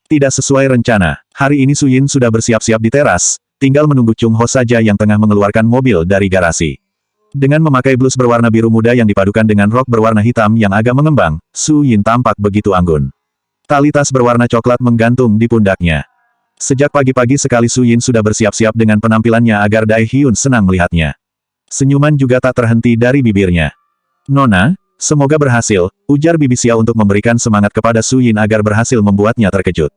Tidak sesuai rencana, hari ini Su Yin sudah bersiap-siap di teras, tinggal menunggu Chung Ho saja yang tengah mengeluarkan mobil dari garasi. Dengan memakai blus berwarna biru muda yang dipadukan dengan rok berwarna hitam yang agak mengembang, Su Yin tampak begitu anggun. Tali tas berwarna coklat menggantung di pundaknya. Sejak pagi-pagi sekali Su Yin sudah bersiap-siap dengan penampilannya agar Dai Hyun senang melihatnya. Senyuman juga tak terhenti dari bibirnya. "Nona, semoga berhasil," ujar Bibi Xia untuk memberikan semangat kepada Su Yin agar berhasil membuatnya terkejut.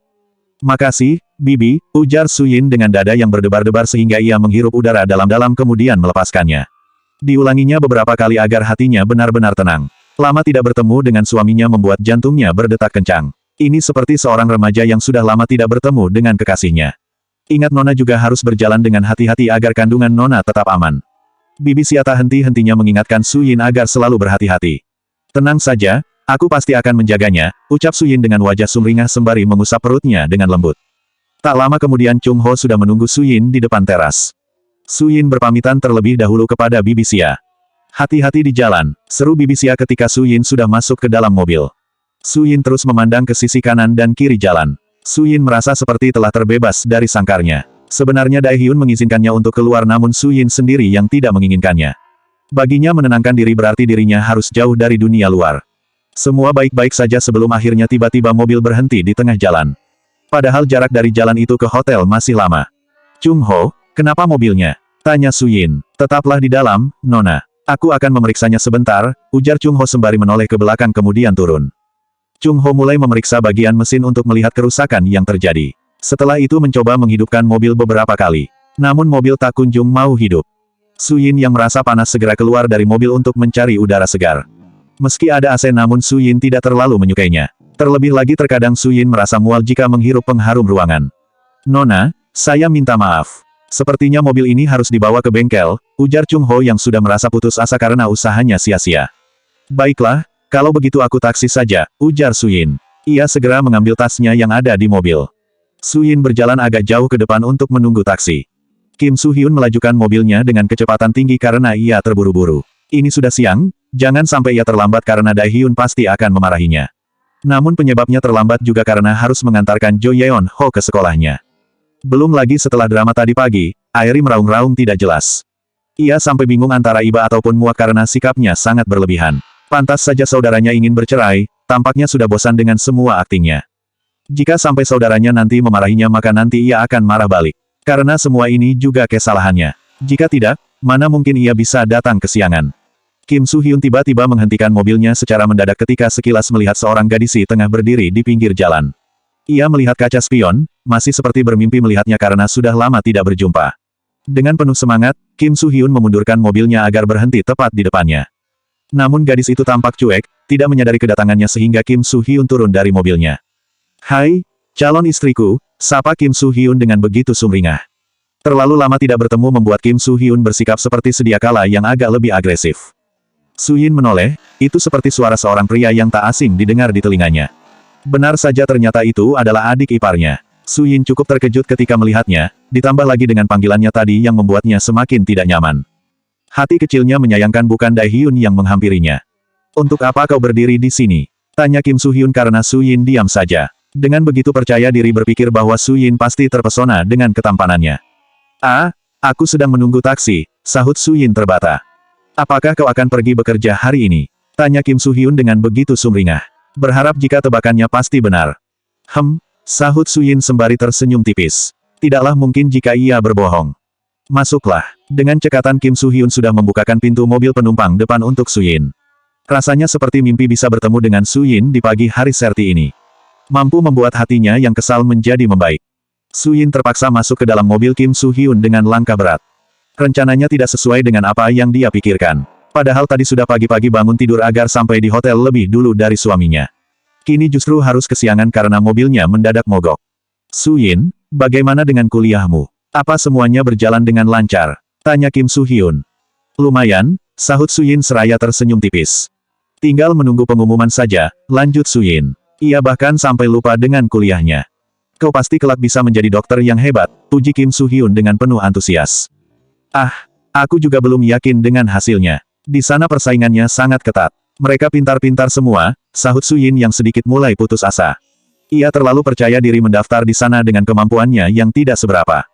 "Makasih, Bibi," ujar Su Yin dengan dada yang berdebar-debar sehingga ia menghirup udara dalam-dalam kemudian melepaskannya. Diulanginya beberapa kali agar hatinya benar-benar tenang. Lama tidak bertemu dengan suaminya membuat jantungnya berdetak kencang. Ini seperti seorang remaja yang sudah lama tidak bertemu dengan kekasihnya. Ingat Nona juga harus berjalan dengan hati-hati agar kandungan Nona tetap aman. Bibi Xia tak henti-hentinya mengingatkan Su Yin agar selalu berhati-hati. "Tenang saja, aku pasti akan menjaganya," ucap Su Yin dengan wajah sumringah sembari mengusap perutnya dengan lembut. Tak lama kemudian Chung Ho sudah menunggu Su Yin di depan teras. Su Yin berpamitan terlebih dahulu kepada Bibi Xia. "Hati-hati di jalan," seru Bibi Xia ketika Su Yin sudah masuk ke dalam mobil. Su Yin terus memandang ke sisi kanan dan kiri jalan. Su Yin merasa seperti telah terbebas dari sangkarnya. Sebenarnya Dai Hyun mengizinkannya untuk keluar namun Su Yin sendiri yang tidak menginginkannya. Baginya menenangkan diri berarti dirinya harus jauh dari dunia luar. Semua baik-baik saja sebelum akhirnya tiba-tiba mobil berhenti di tengah jalan. Padahal jarak dari jalan itu ke hotel masih lama. "Chung Ho, kenapa mobilnya?" tanya Su Yin. "Tetaplah di dalam, Nona. Aku akan memeriksanya sebentar," ujar Chung Ho sembari menoleh ke belakang kemudian turun. Chung Ho mulai memeriksa bagian mesin untuk melihat kerusakan yang terjadi. Setelah itu mencoba menghidupkan mobil beberapa kali. Namun mobil tak kunjung mau hidup. Su Yin yang merasa panas segera keluar dari mobil untuk mencari udara segar. Meski ada AC namun Su Yin tidak terlalu menyukainya. Terlebih lagi terkadang Su Yin merasa mual jika menghirup pengharum ruangan. "Nona, saya minta maaf. Sepertinya mobil ini harus dibawa ke bengkel," ujar Chung Ho yang sudah merasa putus asa karena usahanya sia-sia. "Baiklah, kalau begitu aku taksi saja," ujar Su Yin. Ia segera mengambil tasnya yang ada di mobil. Su Yin berjalan agak jauh ke depan untuk menunggu taksi. Kim Soo Hyun melajukan mobilnya dengan kecepatan tinggi karena ia terburu-buru. Ini sudah siang, jangan sampai ia terlambat karena Dai Hyun pasti akan memarahinya. Namun penyebabnya terlambat juga karena harus mengantarkan Jo Yeon Ho ke sekolahnya. Belum lagi setelah drama tadi pagi, Airi meraung-raung tidak jelas. Ia sampai bingung antara iba ataupun muak karena sikapnya sangat berlebihan. Pantas saja saudaranya ingin bercerai, tampaknya sudah bosan dengan semua aktingnya. Jika sampai saudaranya nanti memarahinya maka nanti ia akan marah balik. Karena semua ini juga kesalahannya. Jika tidak, mana mungkin ia bisa datang kesiangan. Kim Soo Hyun tiba-tiba menghentikan mobilnya secara mendadak ketika sekilas melihat seorang gadis tengah berdiri di pinggir jalan. Ia melihat kaca spion, masih seperti bermimpi melihatnya karena sudah lama tidak berjumpa. Dengan penuh semangat, Kim Soo Hyun memundurkan mobilnya agar berhenti tepat di depannya. Namun gadis itu tampak cuek, tidak menyadari kedatangannya sehingga Kim Soo Hyun turun dari mobilnya. "Hai, calon istriku," sapa Kim Soo Hyun dengan begitu sumringah. Terlalu lama tidak bertemu membuat Kim Soo Hyun bersikap seperti sedia kala yang agak lebih agresif. Su Yin menoleh, itu seperti suara seorang pria yang tak asing didengar di telinganya. Benar saja ternyata itu adalah adik iparnya. Su Yin cukup terkejut ketika melihatnya, ditambah lagi dengan panggilannya tadi yang membuatnya semakin tidak nyaman. Hati kecilnya menyayangkan bukan Dai Hyun yang menghampirinya. "Untuk apa kau berdiri di sini?" tanya Kim Soo Hyun karena Su Yin diam saja. Dengan begitu percaya diri berpikir bahwa Su Yin pasti terpesona dengan ketampanannya. "Ah, aku sedang menunggu taksi," sahut Su Yin terbata. "Apakah kau akan pergi bekerja hari ini?" tanya Kim Soo Hyun dengan begitu sumringah. Berharap jika tebakannya pasti benar. Sahut Su Yin sembari tersenyum tipis. Tidaklah mungkin jika ia berbohong. "Masuklah." Dengan cekatan Kim Soo Hyun sudah membukakan pintu mobil penumpang depan untuk Su Yin. Rasanya seperti mimpi bisa bertemu dengan Su Yin di pagi hari seperti ini. Mampu membuat hatinya yang kesal menjadi membaik. Su Yin terpaksa masuk ke dalam mobil Kim Soo Hyun dengan langkah berat. Rencananya tidak sesuai dengan apa yang dia pikirkan. Padahal tadi sudah pagi-pagi bangun tidur agar sampai di hotel lebih dulu dari suaminya. Kini justru harus kesiangan karena mobilnya mendadak mogok. "Su Yin, bagaimana dengan kuliahmu? Apa semuanya berjalan dengan lancar?" tanya Kim Soo Hyun. "Lumayan," sahut Su Yin seraya tersenyum tipis. "Tinggal menunggu pengumuman saja," lanjut Su Yin. Ia bahkan sampai lupa dengan kuliahnya. "Kau pasti kelak bisa menjadi dokter yang hebat," puji Kim Soo Hyun dengan penuh antusias. "Ah, aku juga belum yakin dengan hasilnya. Di sana persaingannya sangat ketat. Mereka pintar-pintar semua, sahut Su Yin yang sedikit mulai putus asa. Ia terlalu percaya diri mendaftar di sana dengan kemampuannya yang tidak seberapa.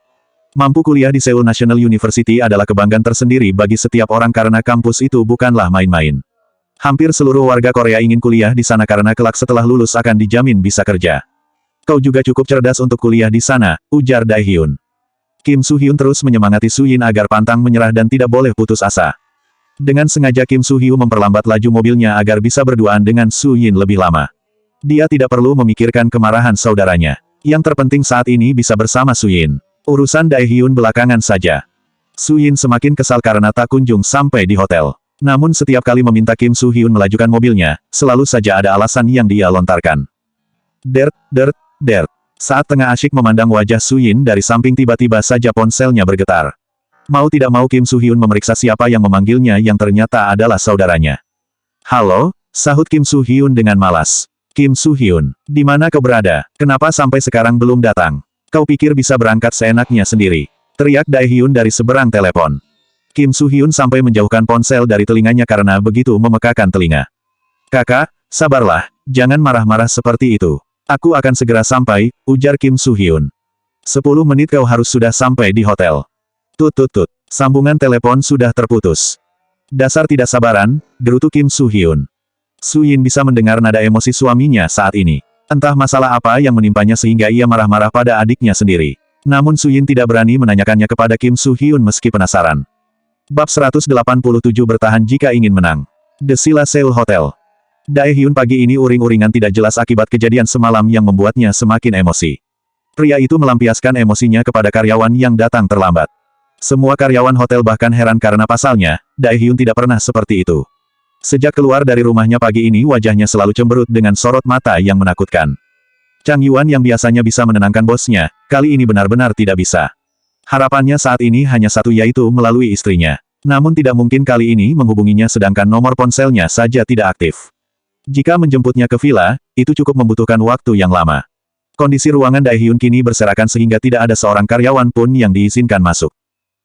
Mampu kuliah di Seoul National University adalah kebanggaan tersendiri bagi setiap orang karena kampus itu bukanlah main-main. Hampir seluruh warga Korea ingin kuliah di sana karena kelak setelah lulus akan dijamin bisa kerja. Kau juga cukup cerdas untuk kuliah di sana, ujar Dae-hyun. Kim Soo-hyun terus menyemangati Su Yin agar pantang menyerah dan tidak boleh putus asa. Dengan sengaja Kim Soo-hyun memperlambat laju mobilnya agar bisa berduaan dengan Su Yin lebih lama. Dia tidak perlu memikirkan kemarahan saudaranya. Yang terpenting saat ini bisa bersama Su Yin. Urusan Dae-hyun belakangan saja. Su Yin semakin kesal karena tak kunjung sampai di hotel. Namun setiap kali meminta Kim Soo-hyun melajukan mobilnya, selalu saja ada alasan yang dia lontarkan. Dert. Saat tengah asyik memandang wajah Su Yin dari samping tiba-tiba saja ponselnya bergetar. Mau tidak mau Kim Soo-hyun memeriksa siapa yang memanggilnya yang ternyata adalah saudaranya. Halo, sahut Kim Soo-hyun dengan malas. Kim Soo-hyun, di mana kau berada? Kenapa sampai sekarang belum datang? Kau pikir bisa berangkat seenaknya sendiri? Teriak Dae-hyun dari seberang telepon. Kim Soo-hyun sampai menjauhkan ponsel dari telinganya karena begitu memekakan telinga. Kakak, sabarlah, jangan marah-marah seperti itu. Aku akan segera sampai, ujar Kim Soo-hyun. 10 menit kau harus sudah sampai di hotel. Tut. Sambungan telepon sudah terputus. Dasar tidak sabaran, gerutu Kim Soo-hyun. Su Yin bisa mendengar nada emosi suaminya saat ini. Entah masalah apa yang menimpanya sehingga ia marah-marah pada adiknya sendiri. Namun Su Yin tidak berani menanyakannya kepada Kim Soo-hyun meski penasaran. Bab 187 bertahan jika ingin menang. The Silla Seoul Hotel. Dae-hyun pagi ini uring-uringan tidak jelas akibat kejadian semalam yang membuatnya semakin emosi. Pria itu melampiaskan emosinya kepada karyawan yang datang terlambat. Semua karyawan hotel bahkan heran karena pasalnya, Dae-hyun tidak pernah seperti itu. Sejak keluar dari rumahnya pagi ini wajahnya selalu cemberut dengan sorot mata yang menakutkan. Chang Yuan yang biasanya bisa menenangkan bosnya, kali ini benar-benar tidak bisa. Harapannya saat ini hanya satu yaitu melalui istrinya. Namun tidak mungkin kali ini menghubunginya sedangkan nomor ponselnya saja tidak aktif. Jika menjemputnya ke villa, itu cukup membutuhkan waktu yang lama. Kondisi ruangan Dae-hyun kini berserakan sehingga tidak ada seorang karyawan pun yang diizinkan masuk.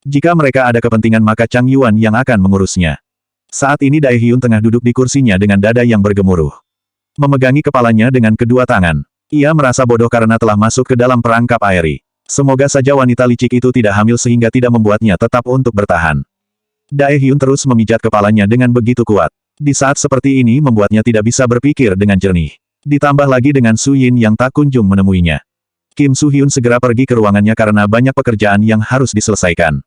Jika mereka ada kepentingan maka Chang Yuan yang akan mengurusnya. Saat ini Dae-hyun tengah duduk di kursinya dengan dada yang bergemuruh. Memegangi kepalanya dengan kedua tangan. Ia merasa bodoh karena telah masuk ke dalam perangkap Aeri. Semoga saja wanita licik itu tidak hamil sehingga tidak membuatnya tetap untuk bertahan. Dae-hyun terus memijat kepalanya dengan begitu kuat. Di saat seperti ini membuatnya tidak bisa berpikir dengan jernih. Ditambah lagi dengan Su Yin yang tak kunjung menemuinya. Kim Soo-hyun segera pergi ke ruangannya karena banyak pekerjaan yang harus diselesaikan.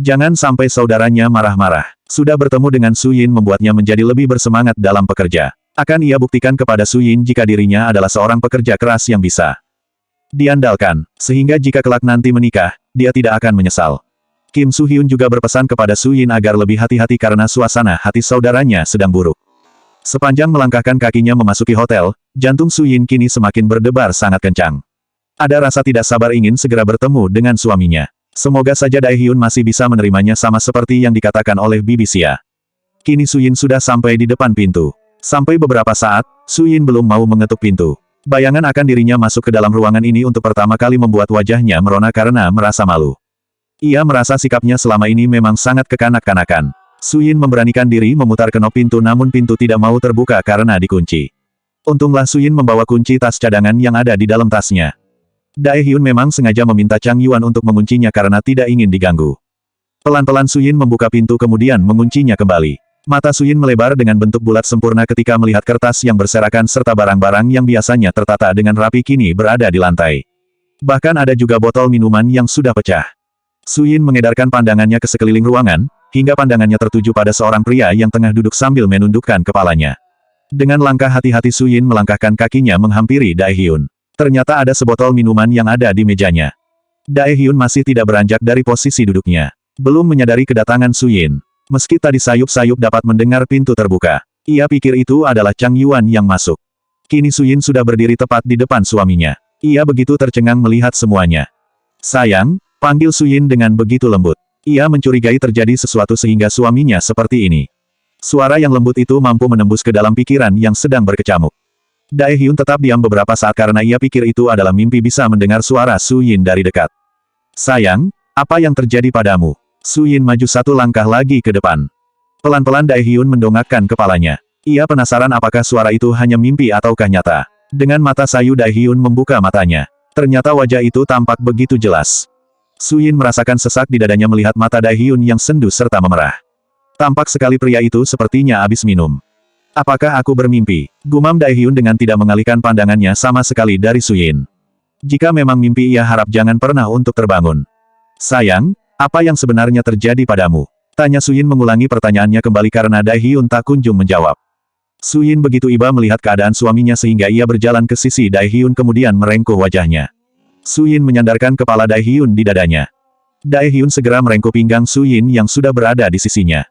Jangan sampai saudaranya marah-marah. Sudah bertemu dengan Su Yin membuatnya menjadi lebih bersemangat dalam bekerja. Akan ia buktikan kepada Su Yin jika dirinya adalah seorang pekerja keras yang bisa diandalkan, sehingga jika kelak nanti menikah, dia tidak akan menyesal. Kim Soo-hyun juga berpesan kepada Su Yin agar lebih hati-hati karena suasana hati saudaranya sedang buruk. Sepanjang melangkahkan kakinya memasuki hotel, jantung Su Yin kini semakin berdebar sangat kencang. Ada rasa tidak sabar ingin segera bertemu dengan suaminya. Semoga saja Dae-hyun masih bisa menerimanya sama seperti yang dikatakan oleh Bibi Xia. Kini Su Yin sudah sampai di depan pintu. Sampai beberapa saat, Su Yin belum mau mengetuk pintu. Bayangan akan dirinya masuk ke dalam ruangan ini untuk pertama kali membuat wajahnya merona karena merasa malu. Ia merasa sikapnya selama ini memang sangat kekanak-kanakan. Su Yin memberanikan diri memutar kenop pintu namun pintu tidak mau terbuka karena dikunci. Untunglah Su Yin membawa kunci tas cadangan yang ada di dalam tasnya. Dae-hyun memang sengaja meminta Chang Yuan untuk menguncinya karena tidak ingin diganggu. Pelan-pelan Su Yin membuka pintu kemudian menguncinya kembali. Mata Su Yin melebar dengan bentuk bulat sempurna ketika melihat kertas yang berserakan serta barang-barang yang biasanya tertata dengan rapi kini berada di lantai. Bahkan ada juga botol minuman yang sudah pecah. Su Yin mengedarkan pandangannya ke sekeliling ruangan, hingga pandangannya tertuju pada seorang pria yang tengah duduk sambil menundukkan kepalanya. Dengan langkah hati-hati Su Yin melangkahkan kakinya menghampiri Dae-hyun. Ternyata ada sebotol minuman yang ada di mejanya. Dae-hyun masih tidak beranjak dari posisi duduknya. Belum menyadari kedatangan Su Yin. Meski tadi sayup-sayup dapat mendengar pintu terbuka. Ia pikir itu adalah Chang Yuan yang masuk. Kini Su Yin sudah berdiri tepat di depan suaminya. Ia begitu tercengang melihat semuanya. Sayang, panggil Su Yin dengan begitu lembut. Ia mencurigai terjadi sesuatu sehingga suaminya seperti ini. Suara yang lembut itu mampu menembus ke dalam pikiran yang sedang berkecamuk. Dae-hyun tetap diam beberapa saat karena ia pikir itu adalah mimpi bisa mendengar suara Su Yin dari dekat. Sayang, apa yang terjadi padamu? Su Yin maju satu langkah lagi ke depan. Pelan-pelan Dae-hyun mendongakkan kepalanya. Ia penasaran apakah suara itu hanya mimpi ataukah nyata. Dengan mata sayu Dai Hyun membuka matanya. Ternyata wajah itu tampak begitu jelas. Su Yin merasakan sesak di dadanya melihat mata Dai Hyun yang sendu serta memerah. Tampak sekali pria itu sepertinya habis minum. Apakah aku bermimpi? Gumam Dai Hyun dengan tidak mengalihkan pandangannya sama sekali dari Su Yin. Jika memang mimpi ia harap jangan pernah untuk terbangun. Sayang, apa yang sebenarnya terjadi padamu? Tanya Su Yin mengulangi pertanyaannya kembali karena Dai Hyun tak kunjung menjawab. Su Yin begitu iba melihat keadaan suaminya sehingga ia berjalan ke sisi Dai Hyun kemudian merengkuh wajahnya. Su Yin menyandarkan kepala Dai Hyun di dadanya. Dai Hyun segera merengkuh pinggang Su Yin yang sudah berada di sisinya.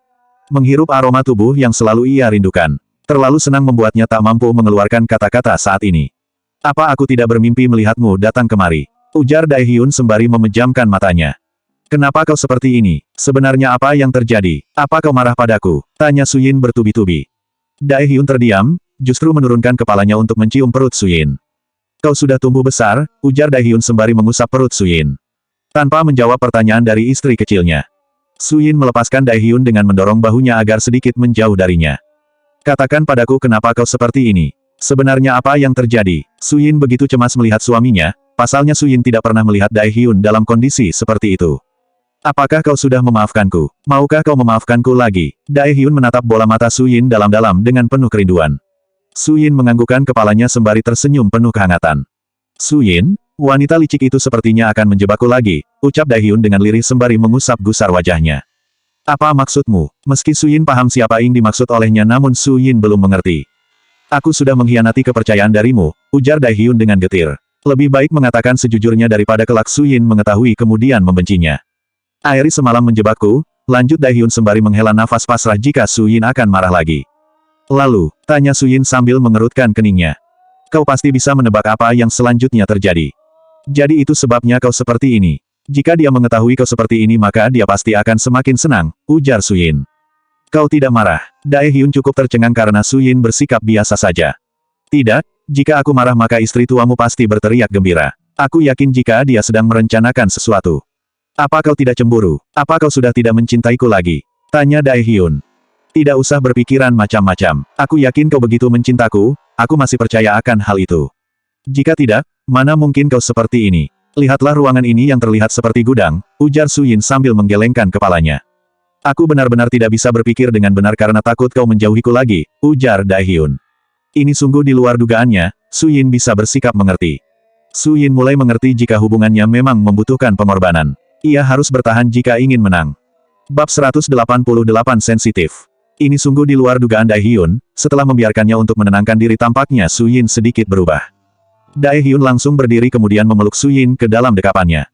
Menghirup aroma tubuh yang selalu ia rindukan. Terlalu senang membuatnya tak mampu mengeluarkan kata-kata saat ini. Apa aku tidak bermimpi melihatmu datang kemari? Ujar Dai Hyun sembari memejamkan matanya. Kenapa kau seperti ini? Sebenarnya apa yang terjadi? Apa kau marah padaku? Tanya Su Yin bertubi-tubi. Dai Hyun terdiam, justru menurunkan kepalanya untuk mencium perut Su Yin. Kau sudah tumbuh besar, ujar Dai Hyun sembari mengusap perut Su Yin. Tanpa menjawab pertanyaan dari istri kecilnya. Su Yin melepaskan Dai Hyun dengan mendorong bahunya agar sedikit menjauh darinya. Katakan padaku kenapa kau seperti ini? Sebenarnya apa yang terjadi? Su Yin begitu cemas melihat suaminya, pasalnya Su Yin tidak pernah melihat Dai Hyun dalam kondisi seperti itu. Apakah kau sudah memaafkanku? Maukah kau memaafkanku lagi? Dai Hyun menatap bola mata Su Yin dalam-dalam dengan penuh kerinduan. Su Yin menganggukkan kepalanya sembari tersenyum penuh kehangatan. Su Yin, wanita licik itu sepertinya akan menjebakku lagi, ucap Dai Hyun dengan lirih sembari mengusap gusar wajahnya. Apa maksudmu? Meski Su Yin paham siapa yang dimaksud olehnya namun Su Yin belum mengerti. Aku sudah mengkhianati kepercayaan darimu, ujar Dai Hyun dengan getir. Lebih baik mengatakan sejujurnya daripada kelak Su Yin mengetahui kemudian membencinya. Airi semalam menjebakku, lanjut Dai Hyun sembari menghela nafas pasrah jika Su Yin akan marah lagi. Lalu, tanya Su Yin sambil mengerutkan keningnya. Kau pasti bisa menebak apa yang selanjutnya terjadi. Jadi itu sebabnya kau seperti ini. Jika dia mengetahui kau seperti ini maka dia pasti akan semakin senang, ujar Su Yin. Kau tidak marah. Dai Hyun cukup tercengang karena Su Yin bersikap biasa saja. Tidak, jika aku marah maka istri tuamu pasti berteriak gembira. Aku yakin jika dia sedang merencanakan sesuatu. Apa kau tidak cemburu? Apa kau sudah tidak mencintaiku lagi? Tanya Dai Hyun. Tidak usah berpikiran macam-macam. Aku yakin kau begitu mencintaku, aku masih percaya akan hal itu. Jika tidak, mana mungkin kau seperti ini? Lihatlah ruangan ini yang terlihat seperti gudang, ujar Su Yin sambil menggelengkan kepalanya. Aku benar-benar tidak bisa berpikir dengan benar karena takut kau menjauhiku lagi, ujar Dai Hyun. Ini sungguh di luar dugaannya, Su Yin bisa bersikap mengerti. Su Yin mulai mengerti jika hubungannya memang membutuhkan pengorbanan. Ia harus bertahan jika ingin menang. Bab 188 sensitif. Ini sungguh di luar dugaan Dai Hyun, setelah membiarkannya untuk menenangkan diri tampaknya Su Yin sedikit berubah. Dai Hyun langsung berdiri kemudian memeluk Su Yin ke dalam dekapannya.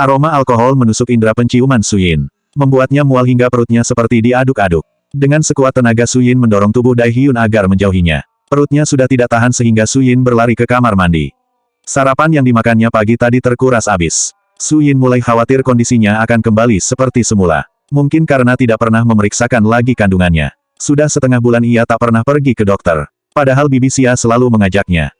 Aroma alkohol menusuk indera penciuman Su Yin, membuatnya mual hingga perutnya seperti diaduk-aduk. Dengan sekuat tenaga Su Yin mendorong tubuh Dai Hyun agar menjauhinya. Perutnya sudah tidak tahan sehingga Su Yin berlari ke kamar mandi. Sarapan yang dimakannya pagi tadi terkuras habis. Su Yin mulai khawatir kondisinya akan kembali seperti semula. Mungkin karena tidak pernah memeriksakan lagi kandungannya. Sudah setengah bulan ia tak pernah pergi ke dokter. Padahal bibi Xia selalu mengajaknya.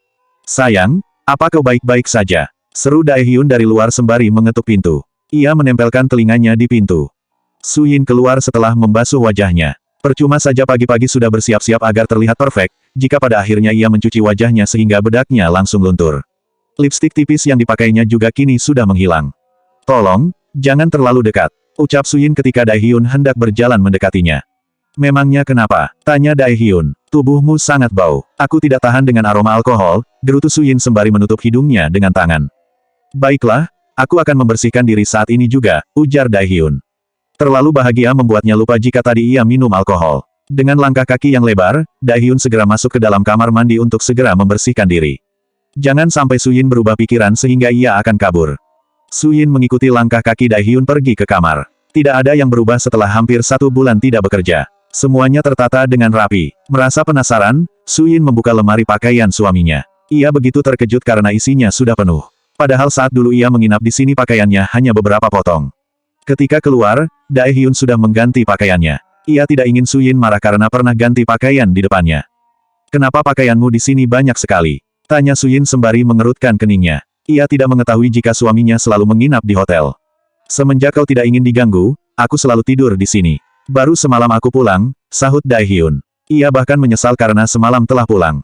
Sayang, apa kau baik-baik saja? Seru Dai Hyun dari luar sembari mengetuk pintu. Ia menempelkan telinganya di pintu. Su Yin keluar setelah membasuh wajahnya. Percuma saja pagi-pagi sudah bersiap-siap agar terlihat perfect, jika pada akhirnya ia mencuci wajahnya sehingga bedaknya langsung luntur. Lipstik tipis yang dipakainya juga kini sudah menghilang. Tolong, jangan terlalu dekat, ucap Su Yin ketika Dai Hyun hendak berjalan mendekatinya. Memangnya kenapa? Tanya Dai Hyun. Tubuhmu sangat bau. Aku tidak tahan dengan aroma alkohol, gerutu Su Yin sembari menutup hidungnya dengan tangan. Baiklah, aku akan membersihkan diri saat ini juga, ujar Dai Hyun. Terlalu bahagia membuatnya lupa jika tadi ia minum alkohol. Dengan langkah kaki yang lebar, Dai Hyun segera masuk ke dalam kamar mandi untuk segera membersihkan diri. Jangan sampai Su Yin berubah pikiran sehingga ia akan kabur. Su Yin mengikuti langkah kaki Dai Hyun pergi ke kamar. Tidak ada yang berubah setelah hampir 1 bulan tidak bekerja. Semuanya tertata dengan rapi. Merasa penasaran, Su Yin membuka lemari pakaian suaminya. Ia begitu terkejut karena isinya sudah penuh. Padahal saat dulu ia menginap di sini pakaiannya hanya beberapa potong. Ketika keluar, Dai Hyun sudah mengganti pakaiannya. Ia tidak ingin Su Yin marah karena pernah ganti pakaian di depannya. Kenapa pakaianmu di sini banyak sekali? Tanya Su Yin sembari mengerutkan keningnya. Ia tidak mengetahui jika suaminya selalu menginap di hotel. Semenjak kau tidak ingin diganggu, aku selalu tidur di sini. Baru semalam aku pulang, sahut Dai Hyun. Ia bahkan menyesal karena semalam telah pulang.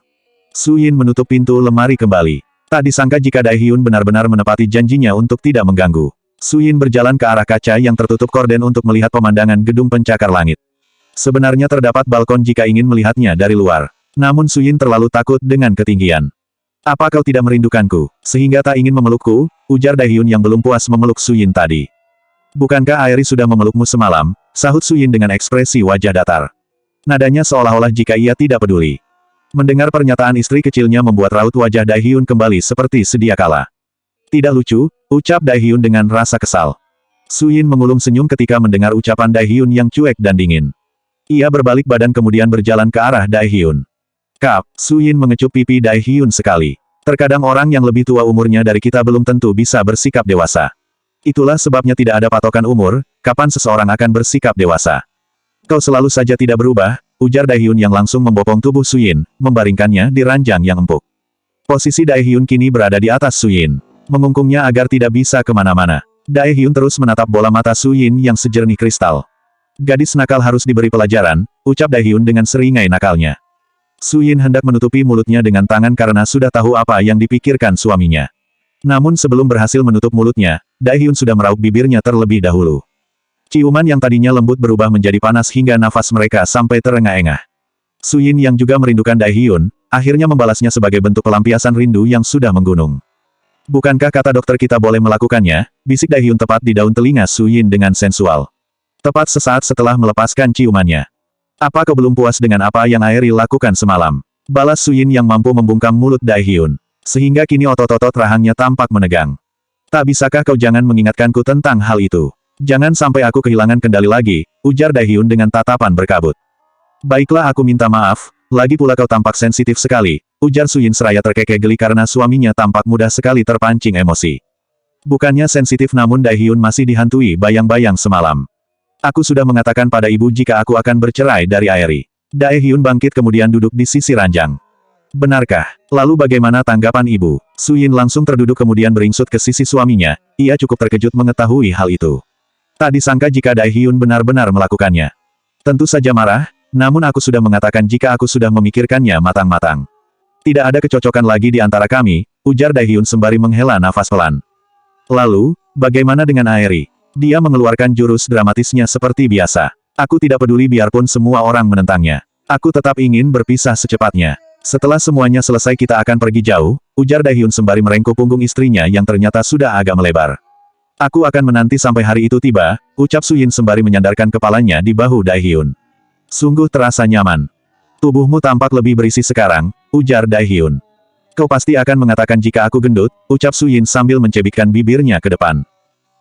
Su Yin menutup pintu lemari kembali. Tak disangka jika Dai Hyun benar-benar menepati janjinya untuk tidak mengganggu. Su Yin berjalan ke arah kaca yang tertutup korden untuk melihat pemandangan gedung pencakar langit. Sebenarnya terdapat balkon jika ingin melihatnya dari luar. Namun Su Yin terlalu takut dengan ketinggian. Apa kau tidak merindukanku, sehingga tak ingin memelukku? Ujar Dai Hyun yang belum puas memeluk Su Yin tadi. Bukankah Aeri sudah memelukmu semalam? Sahut Su Yin dengan ekspresi wajah datar. Nadanya seolah-olah jika ia tidak peduli. Mendengar pernyataan istri kecilnya membuat raut wajah Dai Hyun kembali seperti sedia kala. Tidak lucu, ucap Dai Hyun dengan rasa kesal. Su Yin mengulum senyum ketika mendengar ucapan Dai Hyun yang cuek dan dingin. Ia berbalik badan kemudian berjalan ke arah Dai Hyun. Kap, Su Yin mengecup pipi Dai Hyun sekali. Terkadang orang yang lebih tua umurnya dari kita belum tentu bisa bersikap dewasa. Itulah sebabnya tidak ada patokan umur, kapan seseorang akan bersikap dewasa. Kau selalu saja tidak berubah, ujar Dai Hyun yang langsung membopong tubuh Su Yin, membaringkannya di ranjang yang empuk. Posisi Dai Hyun kini berada di atas Su Yin. Mengungkungnya agar tidak bisa kemana-mana. Dai Hyun terus menatap bola mata Su Yin yang sejernih kristal. Gadis nakal harus diberi pelajaran, ucap Dai Hyun dengan seringai nakalnya. Su Yin hendak menutupi mulutnya dengan tangan karena sudah tahu apa yang dipikirkan suaminya. Namun sebelum berhasil menutup mulutnya, Dai Hyun sudah meraup bibirnya terlebih dahulu. Ciuman yang tadinya lembut berubah menjadi panas hingga nafas mereka sampai terengah-engah. Su Yin yang juga merindukan Dai Hyun, akhirnya membalasnya sebagai bentuk pelampiasan rindu yang sudah menggunung. Bukankah kata dokter kita boleh melakukannya? Bisik Dai Hyun tepat di daun telinga Su Yin dengan sensual. Tepat sesaat setelah melepaskan ciumannya. Apa kau belum puas dengan apa yang Aeri lakukan semalam? Balas Su Yin yang mampu membungkam mulut Dai Hyun. Sehingga kini otot-otot rahangnya tampak menegang. Tak bisakah kau jangan mengingatkanku tentang hal itu? Jangan sampai aku kehilangan kendali lagi, ujar Dai Hyun dengan tatapan berkabut. Baiklah aku minta maaf, lagi pula kau tampak sensitif sekali, ujar Su Yin seraya terkekeh geli karena suaminya tampak mudah sekali terpancing emosi. Bukannya sensitif namun Dai Hyun masih dihantui bayang-bayang semalam. Aku sudah mengatakan pada ibu jika aku akan bercerai dari Aeri. Dai Hyun bangkit kemudian duduk di sisi ranjang. Benarkah? Lalu bagaimana tanggapan ibu? Su Yin langsung terduduk kemudian beringsut ke sisi suaminya, ia cukup terkejut mengetahui hal itu. Tak disangka jika Dai Hyun benar-benar melakukannya. Tentu saja marah, namun aku sudah mengatakan jika aku sudah memikirkannya matang-matang. Tidak ada kecocokan lagi di antara kami, ujar Dai Hyun sembari menghela nafas pelan. Lalu, bagaimana dengan Aeri? Dia mengeluarkan jurus dramatisnya seperti biasa. Aku tidak peduli biarpun semua orang menentangnya. Aku tetap ingin berpisah secepatnya. Setelah semuanya selesai kita akan pergi jauh, ujar Dai Hyun sembari merengkuh punggung istrinya yang ternyata sudah agak melebar. Aku akan menanti sampai hari itu tiba, ucap Su Yin sembari menyandarkan kepalanya di bahu Dai Hyun. Sungguh terasa nyaman. Tubuhmu tampak lebih berisi sekarang, ujar Dai Hyun. Kau pasti akan mengatakan jika aku gendut, ucap Su Yin sambil mencebikkan bibirnya ke depan.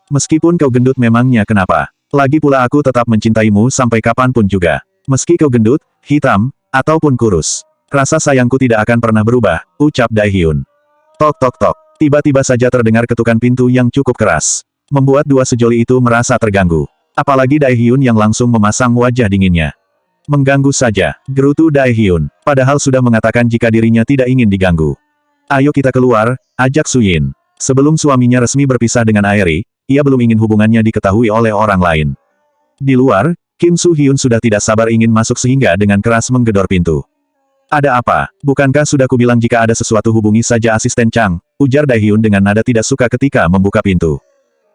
Meskipun kau gendut memangnya kenapa? Lagi pula aku tetap mencintaimu sampai kapanpun juga. Meski kau gendut, hitam, ataupun kurus. Rasa sayangku tidak akan pernah berubah, ucap Dai Hyun. Tok tok tok. Tiba-tiba saja terdengar ketukan pintu yang cukup keras. Membuat dua sejoli itu merasa terganggu. Apalagi Dai Hyun yang langsung memasang wajah dinginnya. Mengganggu saja, gerutu Dai Hyun. Padahal sudah mengatakan jika dirinya tidak ingin diganggu. Ayo kita keluar, ajak Su Yin. Sebelum suaminya resmi berpisah dengan Aeri, ia belum ingin hubungannya diketahui oleh orang lain. Di luar, Kim Soo Hyun sudah tidak sabar ingin masuk sehingga dengan keras menggedor pintu. Ada apa? Bukankah sudah kubilang jika ada sesuatu hubungi saja asisten Chang, ujar Dai Hyun dengan nada tidak suka ketika membuka pintu.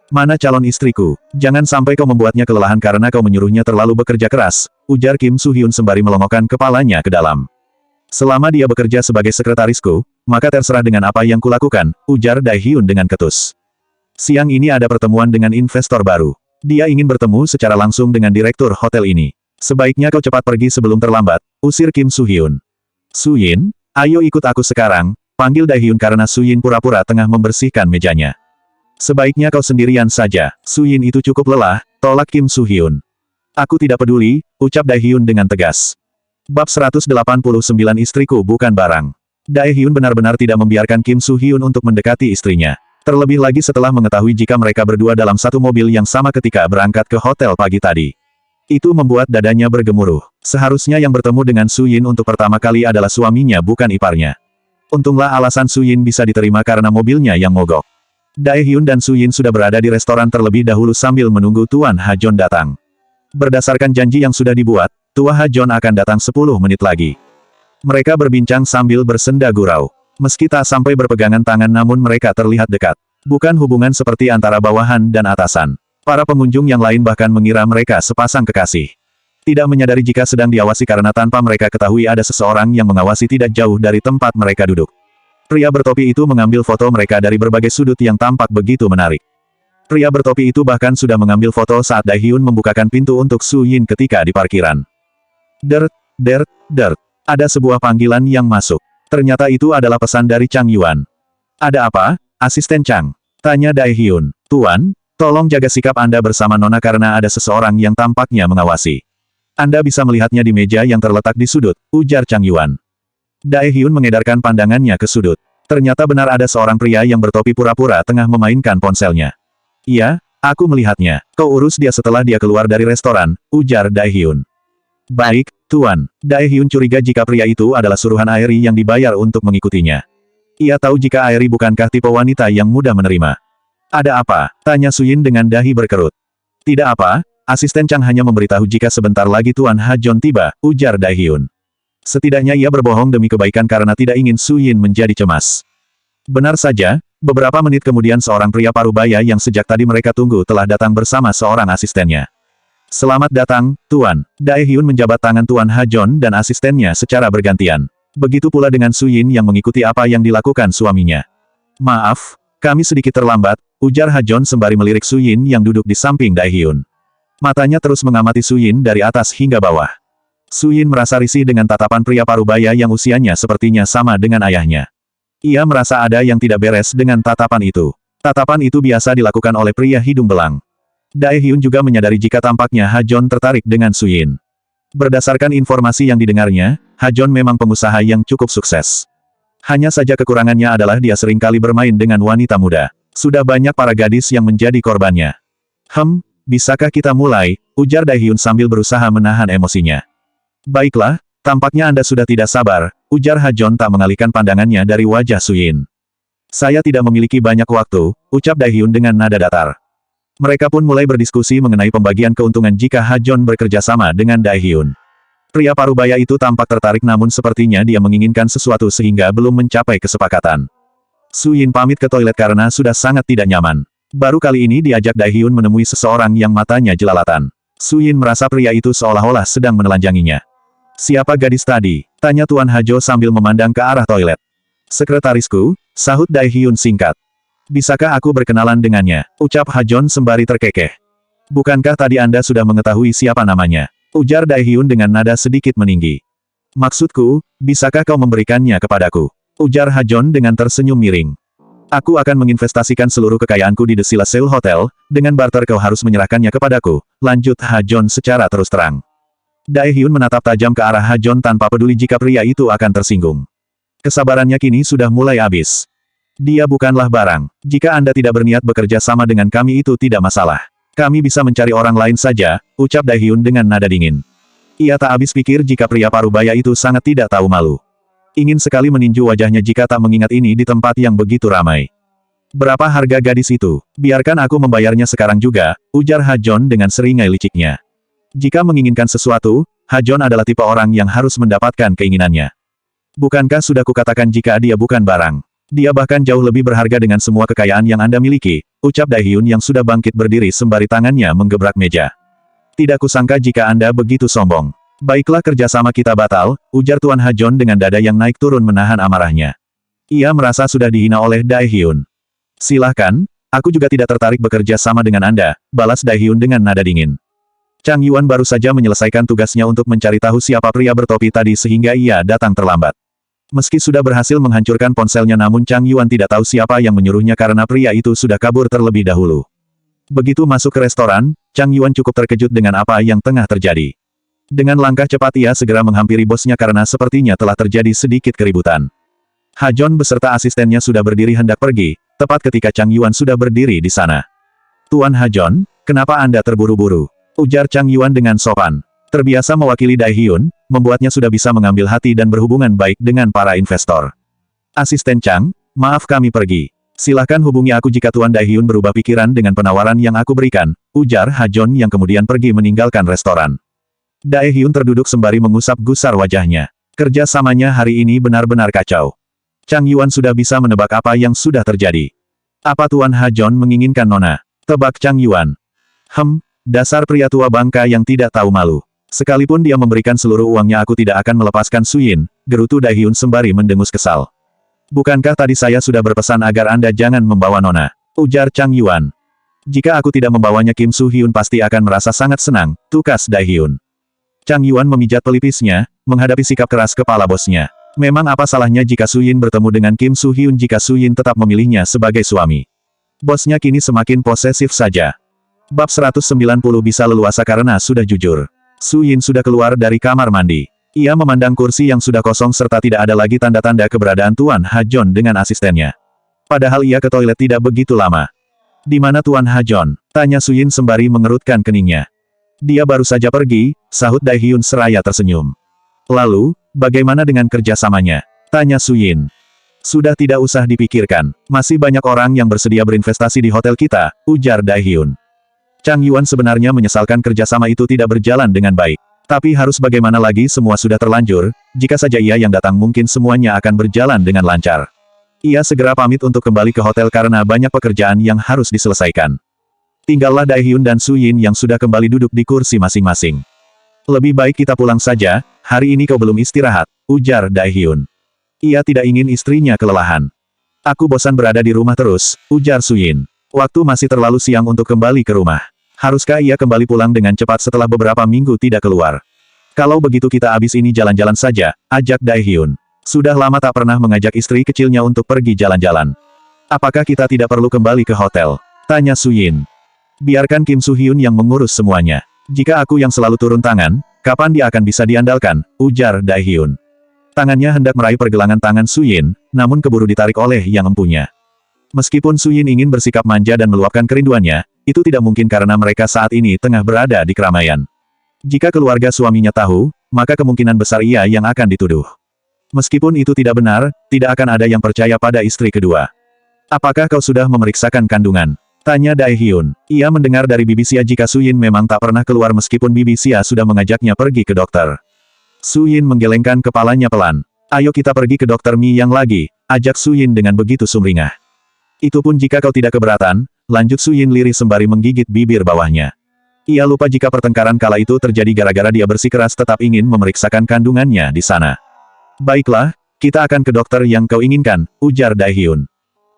Mana calon istriku? Jangan sampai kau membuatnya kelelahan karena kau menyuruhnya terlalu bekerja keras, ujar Kim Soo Hyun sembari melongokkan kepalanya ke dalam. Selama dia bekerja sebagai sekretarisku, maka terserah dengan apa yang kulakukan, ujar Dai Hyun dengan ketus. Siang ini ada pertemuan dengan investor baru. Dia ingin bertemu secara langsung dengan direktur hotel ini. Sebaiknya kau cepat pergi sebelum terlambat, usir Kim Soo Hyun. Su Yin, ayo ikut aku sekarang, panggil Dai Hyun karena Su Yin pura-pura tengah membersihkan mejanya. Sebaiknya kau sendirian saja, Su Yin itu cukup lelah, tolak Kim Soo Hyun. Aku tidak peduli, ucap Dai Hyun dengan tegas. Bab 189 istriku bukan barang. Dai Hyun benar-benar tidak membiarkan Kim Soo Hyun untuk mendekati istrinya. Terlebih lagi setelah mengetahui jika mereka berdua dalam satu mobil yang sama ketika berangkat ke hotel pagi tadi. Itu membuat dadanya bergemuruh. Seharusnya yang bertemu dengan Su Yin untuk pertama kali adalah suaminya bukan iparnya. Untunglah alasan Su Yin bisa diterima karena mobilnya yang mogok. Dai Hyun dan Su Yin sudah berada di restoran terlebih dahulu sambil menunggu Tuan Ha Jong datang. Berdasarkan janji yang sudah dibuat, Tua Hajon akan datang 10 menit lagi. Mereka berbincang sambil bersenda gurau. Meski tak sampai berpegangan tangan namun mereka terlihat dekat. Bukan hubungan seperti antara bawahan dan atasan. Para pengunjung yang lain bahkan mengira mereka sepasang kekasih. Tidak menyadari jika sedang diawasi karena tanpa mereka ketahui ada seseorang yang mengawasi tidak jauh dari tempat mereka duduk. Pria bertopi itu mengambil foto mereka dari berbagai sudut yang tampak begitu menarik. Pria bertopi itu bahkan sudah mengambil foto saat Daehyun membukakan pintu untuk Su Yin ketika di parkiran. Dert, dert, dert. Ada sebuah panggilan yang masuk. Ternyata itu adalah pesan dari Chang Yuan. Ada apa, asisten Chang? Tanya Daehyun. Tuan, tolong jaga sikap Anda bersama Nona karena ada seseorang yang tampaknya mengawasi. Anda bisa melihatnya di meja yang terletak di sudut, ujar Chang Yuan. Daehyun mengedarkan pandangannya ke sudut. Ternyata benar ada seorang pria yang bertopi pura-pura tengah memainkan ponselnya. Iya, aku melihatnya. Kau urus dia setelah dia keluar dari restoran, ujar Daehyun. Baik, Tuan. Daehyun curiga jika pria itu adalah suruhan Aeri yang dibayar untuk mengikutinya. Ia tahu jika Aeri bukankah tipe wanita yang mudah menerima. Ada apa? Tanya Su Yin dengan dahi berkerut. Tidak apa, asisten Chang hanya memberitahu jika sebentar lagi Tuan Hajon tiba, ujar Daehyun. Setidaknya ia berbohong demi kebaikan karena tidak ingin Su Yin menjadi cemas. Benar saja, beberapa menit kemudian seorang pria parubaya yang sejak tadi mereka tunggu telah datang bersama seorang asistennya. Selamat datang, Tuan. Daehyun menjabat tangan Tuan Hajon dan asistennya secara bergantian. Begitu pula dengan Su Yin yang mengikuti apa yang dilakukan suaminya. Maaf, kami sedikit terlambat, ujar Hajon sembari melirik Su Yin yang duduk di samping Daehyun. Matanya terus mengamati Su Yin dari atas hingga bawah. Su Yin merasa risih dengan tatapan pria parubaya yang usianya sepertinya sama dengan ayahnya. Ia merasa ada yang tidak beres dengan tatapan itu. Tatapan itu biasa dilakukan oleh pria hidung belang. Daehyun juga menyadari jika tampaknya Hajon tertarik dengan Su Yin. Berdasarkan informasi yang didengarnya, Hajon memang pengusaha yang cukup sukses. Hanya saja kekurangannya adalah dia seringkali bermain dengan wanita muda. Sudah banyak para gadis yang menjadi korbannya. Bisakah kita mulai? Ujar Daehyun sambil berusaha menahan emosinya. Baiklah, tampaknya Anda sudah tidak sabar, ujar Hajon tak mengalihkan pandangannya dari wajah Su Yin. Saya tidak memiliki banyak waktu, ucap Daehyun dengan nada datar. Mereka pun mulai berdiskusi mengenai pembagian keuntungan jika Hajon bekerja sama dengan Daehyun. Pria parubaya itu tampak tertarik namun sepertinya dia menginginkan sesuatu sehingga belum mencapai kesepakatan. Su Yin pamit ke toilet karena sudah sangat tidak nyaman. Baru kali ini diajak Daehyun menemui seseorang yang matanya jelalatan. Su Yin merasa pria itu seolah-olah sedang menelanjanginya. Siapa gadis tadi? Tanya Tuan Hajo sambil memandang ke arah toilet. Sekretarisku, sahut Daehyun singkat. Bisakah aku berkenalan dengannya? Ucap Hajon sembari terkekeh. Bukankah tadi Anda sudah mengetahui siapa namanya? Ujar Daehyun dengan nada sedikit meninggi. Maksudku, bisakah kau memberikannya kepadaku? Ujar Hajon dengan tersenyum miring. Aku akan menginvestasikan seluruh kekayaanku di The Sila Seoul Hotel, dengan barter kau harus menyerahkannya kepadaku, lanjut Hajon secara terus terang. Daehyun menatap tajam ke arah Hajon tanpa peduli jika pria itu akan tersinggung. Kesabarannya kini sudah mulai habis. Dia bukanlah barang. Jika Anda tidak berniat bekerja sama dengan kami itu tidak masalah. Kami bisa mencari orang lain saja, ucap Daehyun dengan nada dingin. Ia tak habis pikir jika pria parubaya itu sangat tidak tahu malu. Ingin sekali meninju wajahnya jika tak mengingat ini di tempat yang begitu ramai. Berapa harga gadis itu? Biarkan aku membayarnya sekarang juga, ujar Hajon dengan seringai liciknya. Jika menginginkan sesuatu, Hajon adalah tipe orang yang harus mendapatkan keinginannya. Bukankah sudah kukatakan jika dia bukan barang? Dia bahkan jauh lebih berharga dengan semua kekayaan yang Anda miliki, ucap Daehyun yang sudah bangkit berdiri sembari tangannya menggebrak meja. Tidak kusangka jika Anda begitu sombong. Baiklah kerjasama kita batal, ujar Tuan Hajon dengan dada yang naik turun menahan amarahnya. Ia merasa sudah dihina oleh Daehyun. Silahkan, aku juga tidak tertarik bekerja sama dengan Anda, balas Daehyun dengan nada dingin. Chang Yuan baru saja menyelesaikan tugasnya untuk mencari tahu siapa pria bertopi tadi sehingga ia datang terlambat. Meski sudah berhasil menghancurkan ponselnya namun Chang Yuan tidak tahu siapa yang menyuruhnya karena pria itu sudah kabur terlebih dahulu. Begitu masuk ke restoran, Chang Yuan cukup terkejut dengan apa yang tengah terjadi. Dengan langkah cepat ia segera menghampiri bosnya karena sepertinya telah terjadi sedikit keributan. Hajon beserta asistennya sudah berdiri hendak pergi, tepat ketika Chang Yuan sudah berdiri di sana. Tuan Hajon, kenapa Anda terburu-buru? Ujar Chang Yuan dengan sopan. Terbiasa mewakili Daehyun, membuatnya sudah bisa mengambil hati dan berhubungan baik dengan para investor. Asisten Chang, maaf kami pergi. Silahkan hubungi aku jika Tuan Daehyun berubah pikiran dengan penawaran yang aku berikan, ujar Hajon yang kemudian pergi meninggalkan restoran. Daehyun terduduk sembari mengusap gusar wajahnya. Kerjasamanya hari ini benar-benar kacau. Chang Yuan sudah bisa menebak apa yang sudah terjadi. Apa Tuan Ha Jong menginginkan Nona? Tebak Chang Yuan. Dasar pria tua bangka yang tidak tahu malu. Sekalipun dia memberikan seluruh uangnya aku tidak akan melepaskan Su Yin, gerutu Daehyun sembari mendengus kesal. Bukankah tadi saya sudah berpesan agar Anda jangan membawa Nona? Ujar Chang Yuan. Jika aku tidak membawanya Kim Su Hyun pasti akan merasa sangat senang, tukas Daehyun. Chang Yuan memijat pelipisnya, menghadapi sikap keras kepala bosnya. Memang apa salahnya jika Su Yin bertemu dengan Kim Su Hyun jika Su Yin tetap memilihnya sebagai suami? Bosnya kini semakin posesif saja. Bab 190 bisa leluasa karena sudah jujur. Su Yin sudah keluar dari kamar mandi. Ia memandang kursi yang sudah kosong serta tidak ada lagi tanda-tanda keberadaan Tuan Ha Jong dengan asistennya. Padahal ia ke toilet tidak begitu lama. Di mana Tuan Ha Jong? Tanya Su Yin sembari mengerutkan keningnya. Dia baru saja pergi, sahut Daehyun seraya tersenyum. Lalu, bagaimana dengan kerjasamanya? Tanya Su Yin. Sudah tidak usah dipikirkan. Masih banyak orang yang bersedia berinvestasi di hotel kita, ujar Daehyun. Chang Yuan sebenarnya menyesalkan kerjasama itu tidak berjalan dengan baik. Tapi harus bagaimana lagi semua sudah terlanjur, jika saja ia yang datang mungkin semuanya akan berjalan dengan lancar. Ia segera pamit untuk kembali ke hotel karena banyak pekerjaan yang harus diselesaikan. Tinggallah Daehyun dan Su Yin yang sudah kembali duduk di kursi masing-masing. Lebih baik kita pulang saja, hari ini kau belum istirahat, ujar Daehyun. Ia tidak ingin istrinya kelelahan. Aku bosan berada di rumah terus, ujar Su Yin. Waktu masih terlalu siang untuk kembali ke rumah. Haruskah ia kembali pulang dengan cepat setelah beberapa minggu tidak keluar? Kalau begitu kita abis ini jalan-jalan saja, ajak Daehyun. Sudah lama tak pernah mengajak istri kecilnya untuk pergi jalan-jalan. Apakah kita tidak perlu kembali ke hotel? Tanya Su Yin. Biarkan Kim Su Hyun yang mengurus semuanya. Jika aku yang selalu turun tangan, kapan dia akan bisa diandalkan? Ujar Daehyun. Tangannya hendak meraih pergelangan tangan Su Yin, namun keburu ditarik oleh yang empunya. Meskipun Su Yin ingin bersikap manja dan meluapkan kerinduannya, itu tidak mungkin karena mereka saat ini tengah berada di keramaian. Jika keluarga suaminya tahu, maka kemungkinan besar ia yang akan dituduh. Meskipun itu tidak benar, tidak akan ada yang percaya pada istri kedua. Apakah kau sudah memeriksakan kandungan? Tanya Daehyun. Ia mendengar dari Bibi Xia jika Su Yin memang tak pernah keluar meskipun Bibi Xia sudah mengajaknya pergi ke dokter. Su Yin menggelengkan kepalanya pelan. Ayo kita pergi ke dokter Mi yang lagi, ajak Su Yin dengan begitu sumringah. Itu pun jika kau tidak keberatan, lanjut Su Yin lirih sembari menggigit bibir bawahnya. Ia lupa jika pertengkaran kala itu terjadi gara-gara dia bersikeras tetap ingin memeriksakan kandungannya di sana. Baiklah, kita akan ke dokter yang kau inginkan, ujar Daehyun.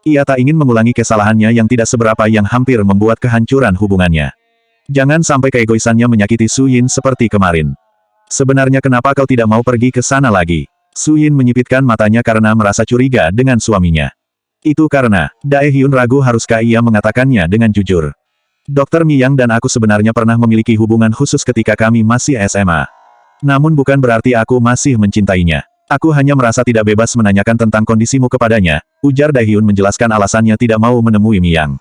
Ia tak ingin mengulangi kesalahannya yang tidak seberapa yang hampir membuat kehancuran hubungannya. Jangan sampai keegoisannya menyakiti Su Yin seperti kemarin. Sebenarnya kenapa kau tidak mau pergi ke sana lagi? Su Yin menyipitkan matanya karena merasa curiga dengan suaminya. Itu karena, Daehyun ragu haruskah ia mengatakannya dengan jujur. Dokter Miyang dan aku sebenarnya pernah memiliki hubungan khusus ketika kami masih SMA. Namun bukan berarti aku masih mencintainya. Aku hanya merasa tidak bebas menanyakan tentang kondisimu kepadanya, ujar Daehyun menjelaskan alasannya tidak mau menemui Miyang.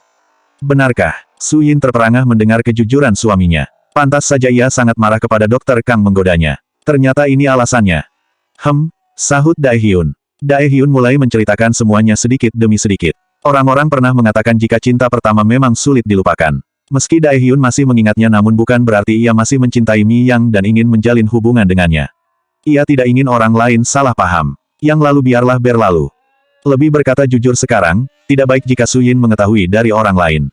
Benarkah? Su Yin terperangah mendengar kejujuran suaminya. Pantas saja ia sangat marah kepada dokter Kang menggodanya. Ternyata ini alasannya. Sahut Daehyun. Daehyun mulai menceritakan semuanya sedikit demi sedikit. Orang-orang pernah mengatakan jika cinta pertama memang sulit dilupakan. Meski Daehyun masih mengingatnya namun bukan berarti ia masih mencintai Miyang dan ingin menjalin hubungan dengannya. Ia tidak ingin orang lain salah paham. Yang lalu biarlah berlalu. Lebih berkata jujur sekarang, tidak baik jika Su Yin mengetahui dari orang lain.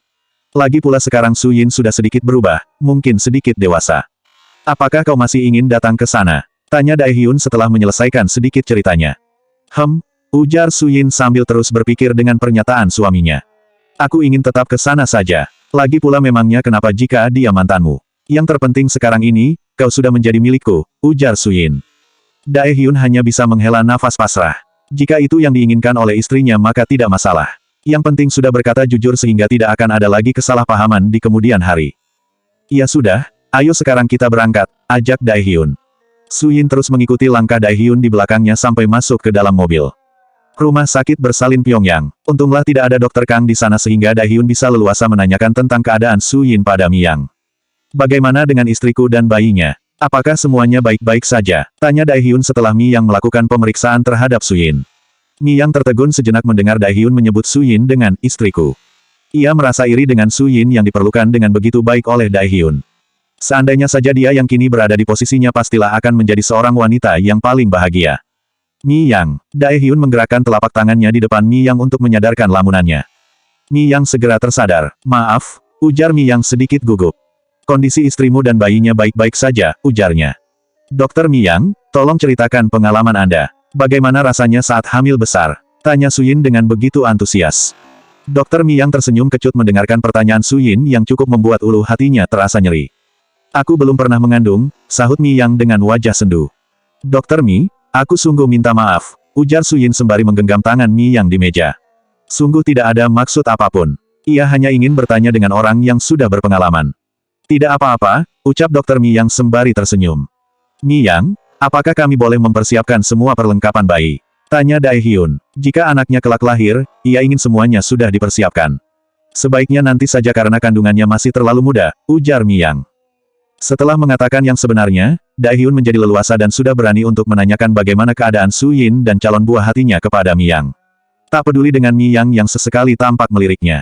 Lagi pula sekarang Su Yin sudah sedikit berubah, mungkin sedikit dewasa. Apakah kau masih ingin datang ke sana? Tanya Daehyun setelah menyelesaikan sedikit ceritanya. Ujar Su Yin sambil terus berpikir dengan pernyataan suaminya. Aku ingin tetap ke sana saja. Lagi pula memangnya kenapa jika dia mantanmu? Yang terpenting sekarang ini, kau sudah menjadi milikku, ujar Su Yin. Daehyun hanya bisa menghela nafas pasrah. Jika itu yang diinginkan oleh istrinya maka tidak masalah. Yang penting sudah berkata jujur sehingga tidak akan ada lagi kesalahpahaman di kemudian hari. Ya sudah, ayo sekarang kita berangkat, ajak Daehyun. Su Yin terus mengikuti langkah Daehyun di belakangnya sampai masuk ke dalam mobil. Rumah sakit bersalin Pyongyang. Untunglah tidak ada dokter Kang di sana sehingga Daehyun bisa leluasa menanyakan tentang keadaan Su Yin pada Miyang. Bagaimana dengan istriku dan bayinya? Apakah semuanya baik-baik saja? Tanya Daehyun setelah Miyang melakukan pemeriksaan terhadap Su Yin. Miyang tertegun sejenak mendengar Daehyun menyebut Su Yin dengan istriku. Ia merasa iri dengan Su Yin yang diperlukan dengan begitu baik oleh Daehyun. Seandainya saja dia yang kini berada di posisinya pastilah akan menjadi seorang wanita yang paling bahagia. Mi Yang. Daehyun menggerakkan telapak tangannya di depan Mi Yang untuk menyadarkan lamunannya. Mi Yang segera tersadar. Maaf, ujar Mi Yang sedikit gugup. Kondisi istrimu dan bayinya baik-baik saja, ujarnya. Dokter Mi Yang, tolong ceritakan pengalaman Anda. Bagaimana rasanya saat hamil besar? Tanya Suyin dengan begitu antusias. Dokter Mi Yang tersenyum kecut mendengarkan pertanyaan Suyin yang cukup membuat ulu hatinya terasa nyeri. Aku belum pernah mengandung, sahut Mi Yang dengan wajah sendu. Dokter Mi, aku sungguh minta maaf, ujar Suyin sembari menggenggam tangan Mi Yang di meja. Sungguh tidak ada maksud apapun. Ia hanya ingin bertanya dengan orang yang sudah berpengalaman. Tidak apa-apa, ucap Dokter Mi Yang sembari tersenyum. Mi Yang, apakah kami boleh mempersiapkan semua perlengkapan bayi? Tanya Daehyun. Jika anaknya kelak lahir, ia ingin semuanya sudah dipersiapkan. Sebaiknya nanti saja karena kandungannya masih terlalu muda, ujar Mi Yang. Setelah mengatakan yang sebenarnya, Daehyun menjadi leluasa dan sudah berani untuk menanyakan bagaimana keadaan Suyin dan calon buah hatinya kepada Mi Yang. Tak peduli dengan Mi Yang yang sesekali tampak meliriknya.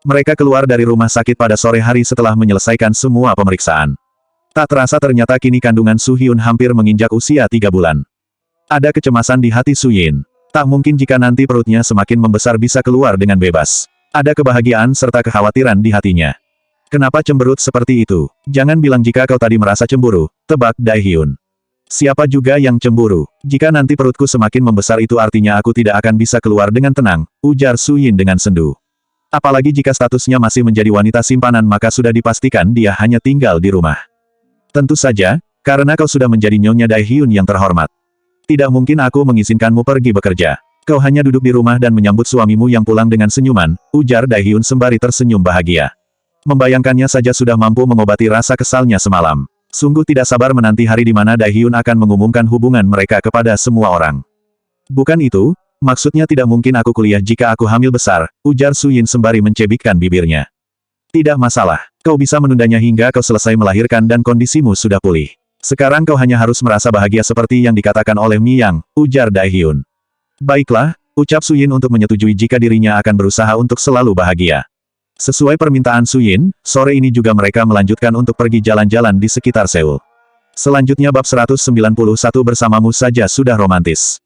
Mereka keluar dari rumah sakit pada sore hari setelah menyelesaikan semua pemeriksaan. Tak terasa ternyata kini kandungan Suhyun hampir menginjak usia 3 bulan. Ada kecemasan di hati Suyin. Tak mungkin jika nanti perutnya semakin membesar bisa keluar dengan bebas. Ada kebahagiaan serta kekhawatiran di hatinya. Kenapa cemberut seperti itu? Jangan bilang jika kau tadi merasa cemburu, tebak Daehyun. Siapa juga yang cemburu? Jika nanti perutku semakin membesar itu artinya aku tidak akan bisa keluar dengan tenang, ujar Suyin dengan sendu. Apalagi jika statusnya masih menjadi wanita simpanan maka sudah dipastikan dia hanya tinggal di rumah. Tentu saja, karena kau sudah menjadi nyonya Daehyun yang terhormat. Tidak mungkin aku mengizinkanmu pergi bekerja. Kau hanya duduk di rumah dan menyambut suamimu yang pulang dengan senyuman, ujar Daehyun sembari tersenyum bahagia. Membayangkannya saja sudah mampu mengobati rasa kesalnya semalam. Sungguh tidak sabar menanti hari di mana Daehyun akan mengumumkan hubungan mereka kepada semua orang. Bukan itu, maksudnya tidak mungkin aku kuliah jika aku hamil besar, ujar Suyin sembari mencebikkan bibirnya. Tidak masalah, kau bisa menundanya hingga kau selesai melahirkan dan kondisimu sudah pulih. Sekarang kau hanya harus merasa bahagia seperti yang dikatakan oleh Mi Yang, ujar Daehyun. Baiklah, ucap Suyin untuk menyetujui jika dirinya akan berusaha untuk selalu bahagia. Sesuai permintaan Suyin, sore ini juga mereka melanjutkan untuk pergi jalan-jalan di sekitar Seoul. Selanjutnya bab 191 bersamamu saja sudah romantis.